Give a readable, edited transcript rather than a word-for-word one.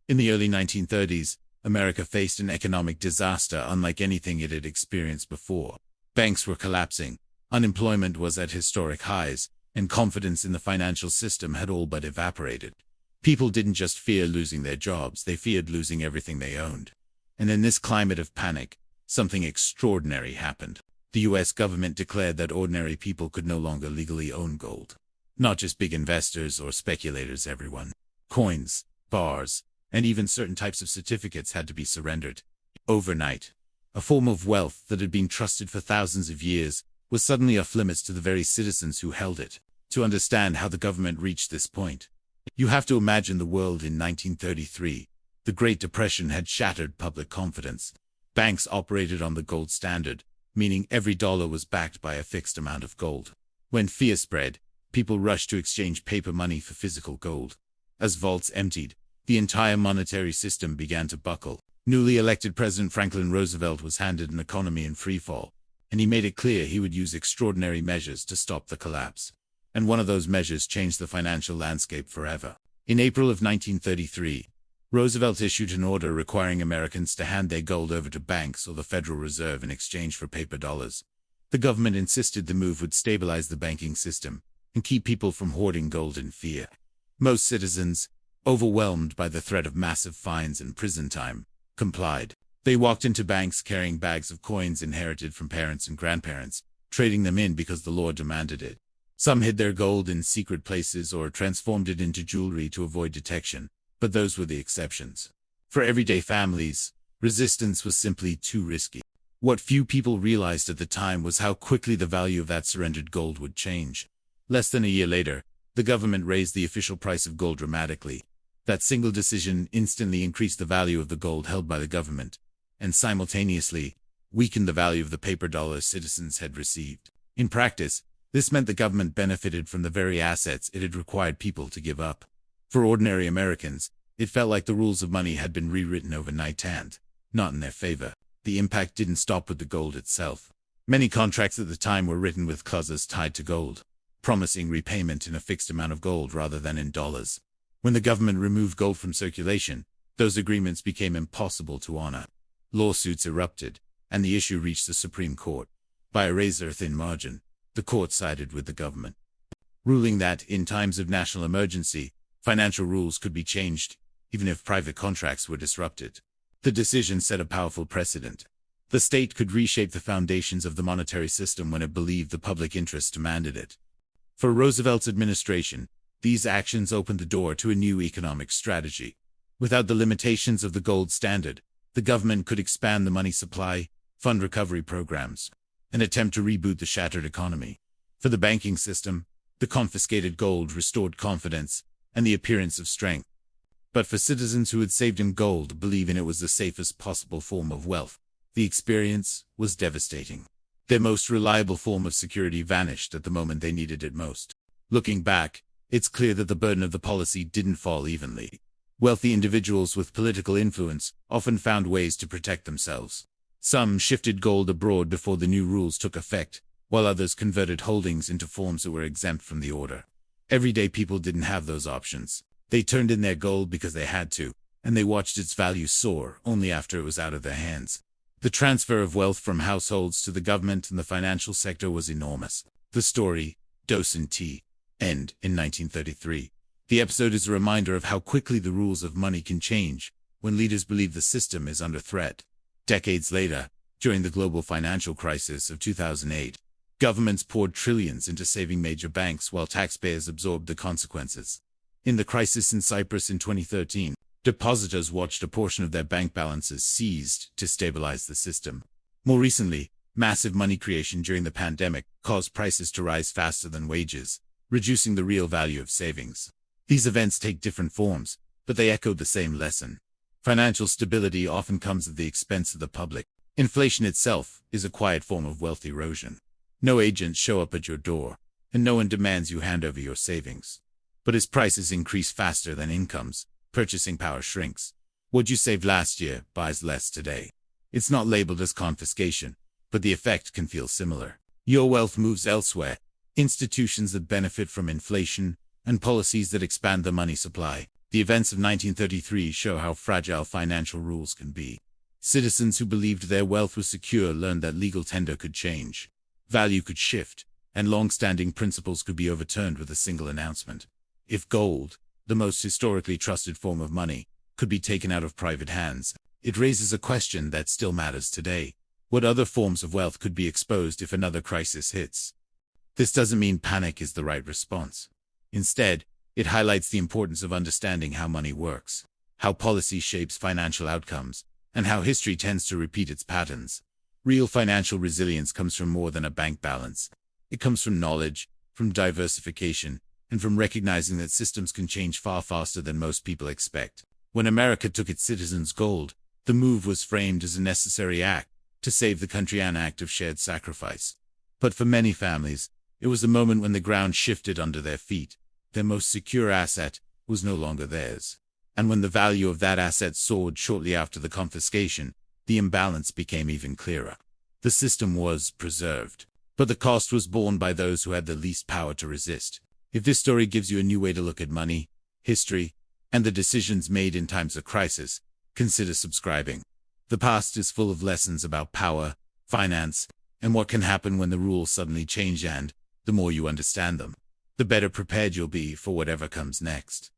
In the early 1930s, America faced an economic disaster unlike anything it had experienced before. Banks were collapsing, unemployment was at historic highs, and confidence in the financial system had all but evaporated. People didn't just fear losing their jobs, they feared losing everything they owned. And in this climate of panic, something extraordinary happened. The US government declared that ordinary people could no longer legally own gold. Not just big investors or speculators, everyone. Coins, bars, and even certain types of certificates had to be surrendered. Overnight, a form of wealth that had been trusted for thousands of years was suddenly off limits to the very citizens who held it. To understand how the government reached this point, you have to imagine the world in 1933. The Great Depression had shattered public confidence. Banks operated on the gold standard, meaning every dollar was backed by a fixed amount of gold. When fear spread, people rushed to exchange paper money for physical gold. As vaults emptied, the entire monetary system began to buckle. Newly elected President Franklin Roosevelt was handed an economy in freefall, and he made it clear he would use extraordinary measures to stop the collapse. And one of those measures changed the financial landscape forever. In April of 1933, Roosevelt issued an order requiring Americans to hand their gold over to banks or the Federal Reserve in exchange for paper dollars. The government insisted the move would stabilize the banking system and keep people from hoarding gold in fear. Most citizens, overwhelmed by the threat of massive fines and prison time, complied. They walked into banks carrying bags of coins inherited from parents and grandparents, trading them in because the law demanded it. Some hid their gold in secret places or transformed it into jewelry to avoid detection, but those were the exceptions. For everyday families, resistance was simply too risky. What few people realized at the time was how quickly the value of that surrendered gold would change. Less than a year later, the government raised the official price of gold dramatically. That single decision instantly increased the value of the gold held by the government, and simultaneously weakened the value of the paper dollars citizens had received. In practice, this meant the government benefited from the very assets it had required people to give up. For ordinary Americans, it felt like the rules of money had been rewritten overnight and, not in their favor. The impact didn't stop with the gold itself. Many contracts at the time were written with clauses tied to gold, promising repayment in a fixed amount of gold rather than in dollars. When the government removed gold from circulation, those agreements became impossible to honor. Lawsuits erupted, and the issue reached the Supreme Court. By a razor-thin margin, the court sided with the government, ruling that, in times of national emergency, financial rules could be changed, even if private contracts were disrupted. The decision set a powerful precedent. The state could reshape the foundations of the monetary system when it believed the public interest demanded it. For Roosevelt's administration, these actions opened the door to a new economic strategy. Without the limitations of the gold standard, the government could expand the money supply, fund recovery programs, and attempt to reboot the shattered economy. For the banking system, the confiscated gold restored confidence and the appearance of strength. But for citizens who had saved in gold, believing it was the safest possible form of wealth, the experience was devastating. Their most reliable form of security vanished at the moment they needed it most. Looking back, it's clear that the burden of the policy didn't fall evenly. Wealthy individuals with political influence often found ways to protect themselves. Some shifted gold abroad before the new rules took effect, while others converted holdings into forms that were exempt from the order. Everyday people didn't have those options. They turned in their gold because they had to, and they watched its value soar only after it was out of their hands. The transfer of wealth from households to the government and the financial sector was enormous. The story, Dose and Tea, end in 1933. The episode is a reminder of how quickly the rules of money can change when leaders believe the system is under threat. Decades later, during the global financial crisis of 2008, governments poured trillions into saving major banks while taxpayers absorbed the consequences. In the crisis in Cyprus in 2013, depositors watched a portion of their bank balances seized to stabilize the system. More recently, massive money creation during the pandemic caused prices to rise faster than wages, reducing the real value of savings. These events take different forms, but they echo the same lesson. Financial stability often comes at the expense of the public. Inflation itself is a quiet form of wealth erosion. No agents show up at your door, and no one demands you hand over your savings. But as prices increase faster than incomes, purchasing power shrinks. What you saved last year buys less today. It's not labeled as confiscation, but the effect can feel similar. Your wealth moves elsewhere, institutions that benefit from inflation, and policies that expand the money supply, The events of 1933 show how fragile financial rules can be. Citizens who believed their wealth was secure learned that legal tender could change, value could shift, and long-standing principles could be overturned with a single announcement. If gold, the most historically trusted form of money, could be taken out of private hands, it raises a question that still matters today. What other forms of wealth could be exposed if another crisis hits? This doesn't mean panic is the right response. Instead, it highlights the importance of understanding how money works, how policy shapes financial outcomes, and how history tends to repeat its patterns. Real financial resilience comes from more than a bank balance. It comes from knowledge, from diversification, and from recognizing that systems can change far faster than most people expect. When America took its citizens' gold, the move was framed as a necessary act to save the country, an act of shared sacrifice. But for many families, it was a moment when the ground shifted under their feet. Their most secure asset was no longer theirs. And when the value of that asset soared shortly after the confiscation, the imbalance became even clearer. The system was preserved, but the cost was borne by those who had the least power to resist. If this story gives you a new way to look at money, history, and the decisions made in times of crisis, consider subscribing. The past is full of lessons about power, finance, and what can happen when the rules suddenly change, and the more you understand them, the better prepared you'll be for whatever comes next.